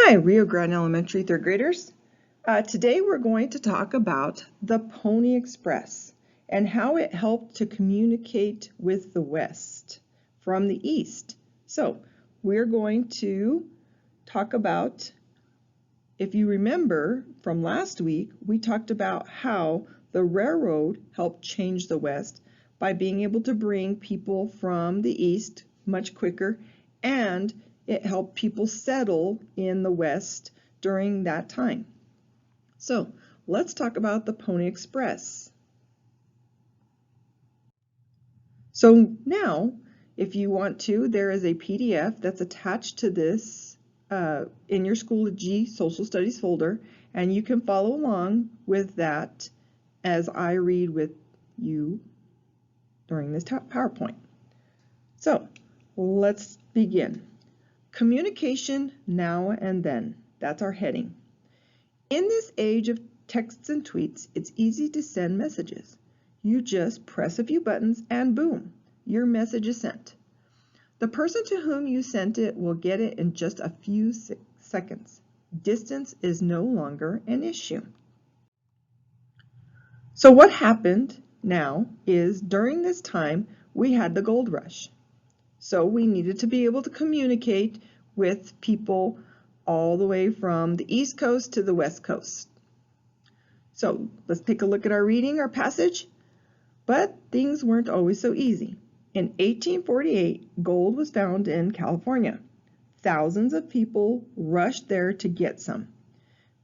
Hi, Rio Grande Elementary third graders. Today we're going to talk about the Pony Express and how it helped to communicate with the West from the East. So we're going to talk about, if you remember from last week, we talked about how the railroad helped change the West by being able to bring people from the East much quicker, and it helped people settle in the West during that time. So let's talk about the Pony Express. So now, if you want to, there is a PDF that's attached to this in your Schoology Social Studies folder, and you can follow along with that as I read with you during this PowerPoint. So let's begin. Communication now and then. That's our heading. In this age of texts and tweets, it's easy to send messages. You just press a few buttons and boom, your message is sent. The person to whom you sent it will get it in just a few seconds. Distance is no longer an issue. So what happened now is during this time we had the gold rush. So we needed to be able to communicate with people all the way from the East Coast to the West Coast. So let's take a look at our passage. But things weren't always so easy. In 1848, gold was found in California. Thousands of people rushed there to get some.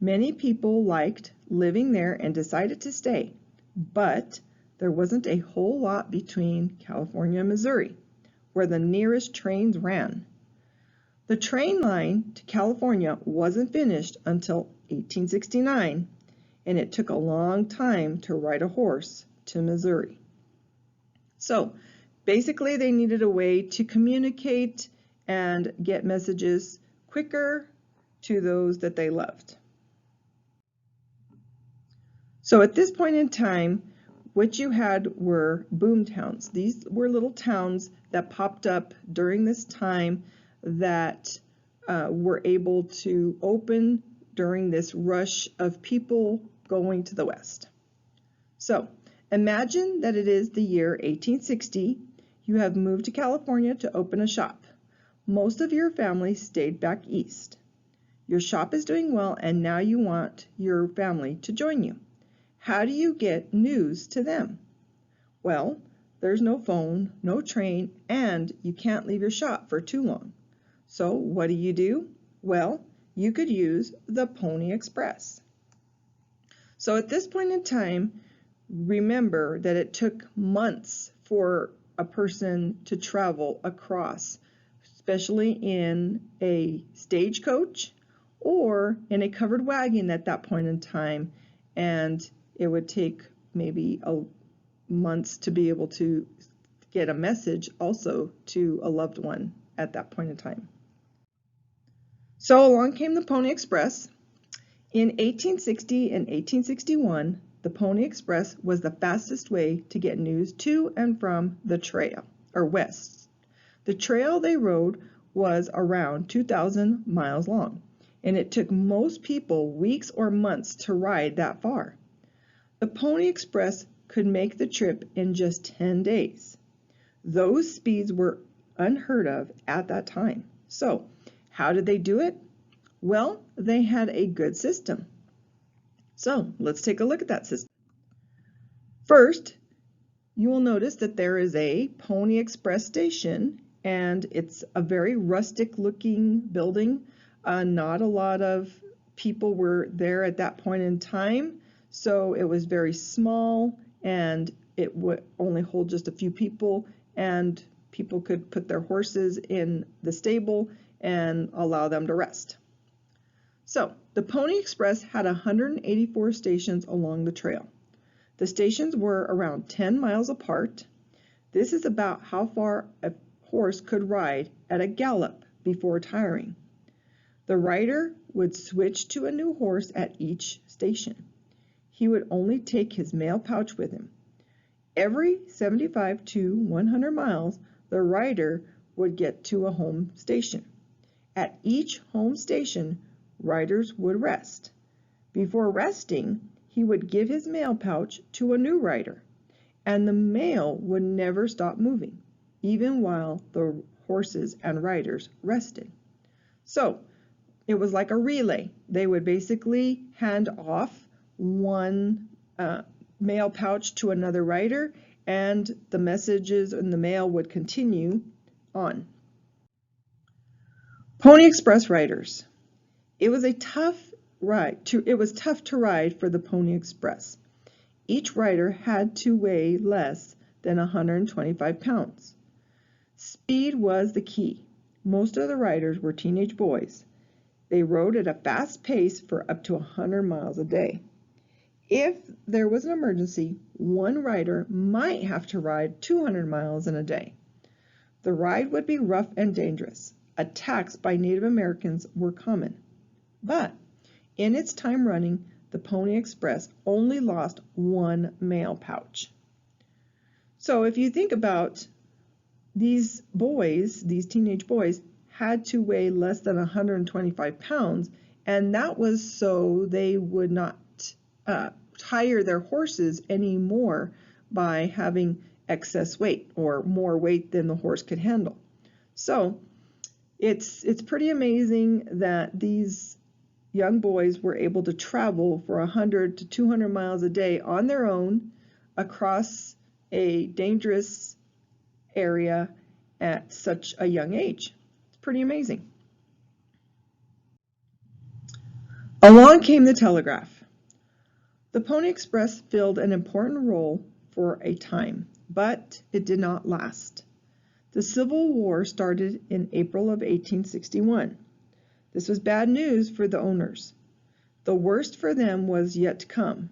Many people liked living there and decided to stay, but there wasn't a whole lot between California and Missouri, where the nearest trains ran. The train line to California wasn't finished until 1869, and it took a long time to ride a horse to Missouri. So basically they needed a way to communicate and get messages quicker to those that they loved. So at this point in time, what you had were boom towns. These were little towns that popped up during this time that were able to open during this rush of people going to the West. So imagine that it is the year 1860. You have moved to California to open a shop. Most of your family stayed back east. Your shop is doing well, and now you want your family to join you. How do you get news to them? Well, there's no phone, no train, and you can't leave your shop for too long. So what do? Well, you could use the Pony Express. So at this point in time, remember that it took months for a person to travel across, especially in a stagecoach or in a covered wagon at that point in time, and it would take maybe months to be able to get a message also to a loved one at that point in time. So along came the Pony Express. In 1860 and 1861, the Pony Express was the fastest way to get news to and from the trail, or west. The trail they rode was around 2,000 miles long, and it took most people weeks or months to ride that far. The Pony Express could make the trip in just 10 days. Those speeds were unheard of at that time. So, how did they do it? Well, they had a good system. So, let's take a look at that system. First, you will notice that there is a Pony Express station, and it's a very rustic looking building. Not a lot of people were there at that point in time. So it was very small, and it would only hold just a few people, and people could put their horses in the stable and allow them to rest. So the Pony Express had 184 stations along the trail. The stations were around 10 miles apart. This is about how far a horse could ride at a gallop before tiring. The rider would switch to a new horse at each station. He would only take his mail pouch with him. Every 75 to 100 miles, the rider would get to a home station. At each home station, riders would rest. Before resting, he would give his mail pouch to a new rider, and the mail would never stop moving, even while the horses and riders rested. So it was like a relay. They would basically hand off one mail pouch to another rider, and the messages in the mail would continue on. Pony Express riders. It was tough to ride for the Pony Express. Each rider had to weigh less than 125 pounds. Speed was the key. Most of the riders were teenage boys. They rode at a fast pace for up to 100 miles a day. If there was an emergency, one rider might have to ride 200 miles in a day. The ride would be rough and dangerous. Attacks by Native Americans were common. But in its time running, the Pony Express only lost one mail pouch. So if you think about these boys, these teenage boys, had to weigh less than 125 pounds, and that was so they would not tire their horses anymore by having excess weight or more weight than the horse could handle. So it's pretty amazing that these young boys were able to travel for 100 to 200 miles a day on their own across a dangerous area at such a young age. It's pretty amazing. Along came the telegraph. The Pony Express filled an important role for a time, but it did not last. The Civil War started in April of 1861. This was bad news for the owners. The worst for them was yet to come.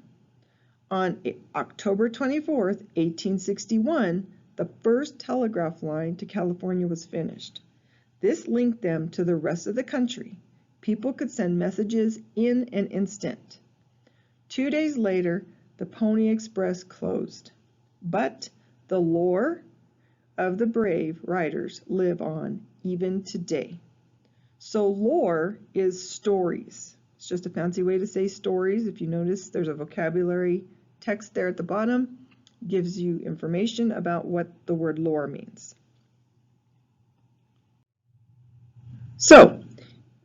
On October 24th, 1861, the first telegraph line to California was finished. This linked them to the rest of the country. People could send messages in an instant. 2 days later, the Pony Express closed. But the lore of the brave riders live on even today. So lore is stories. It's just a fancy way to say stories. If you notice, there's a vocabulary text there at the bottom. Gives you information about what the word lore means. So,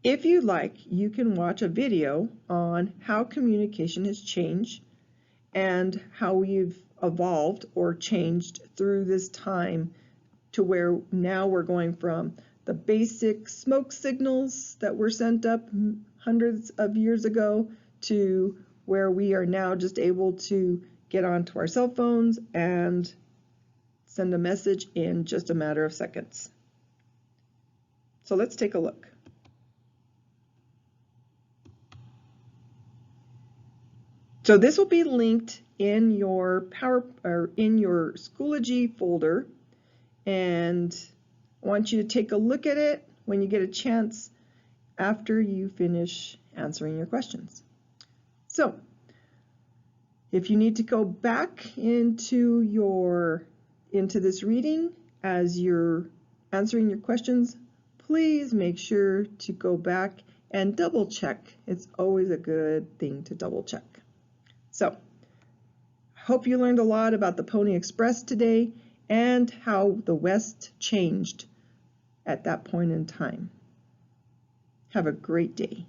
if you like, you can watch a video on how communication has changed and how we've evolved or changed through this time to where now we're going from the basic smoke signals that were sent up hundreds of years ago to where we are now just able to get onto our cell phones and send a message in just a matter of seconds. So let's take a look. So this will be linked in your Schoology folder, and I want you to take a look at it when you get a chance after you finish answering your questions. So if you need to go back into this reading as you're answering your questions, please make sure to go back and double check. It's always a good thing to double check. So, I hope you learned a lot about the Pony Express today and how the West changed at that point in time. Have a great day.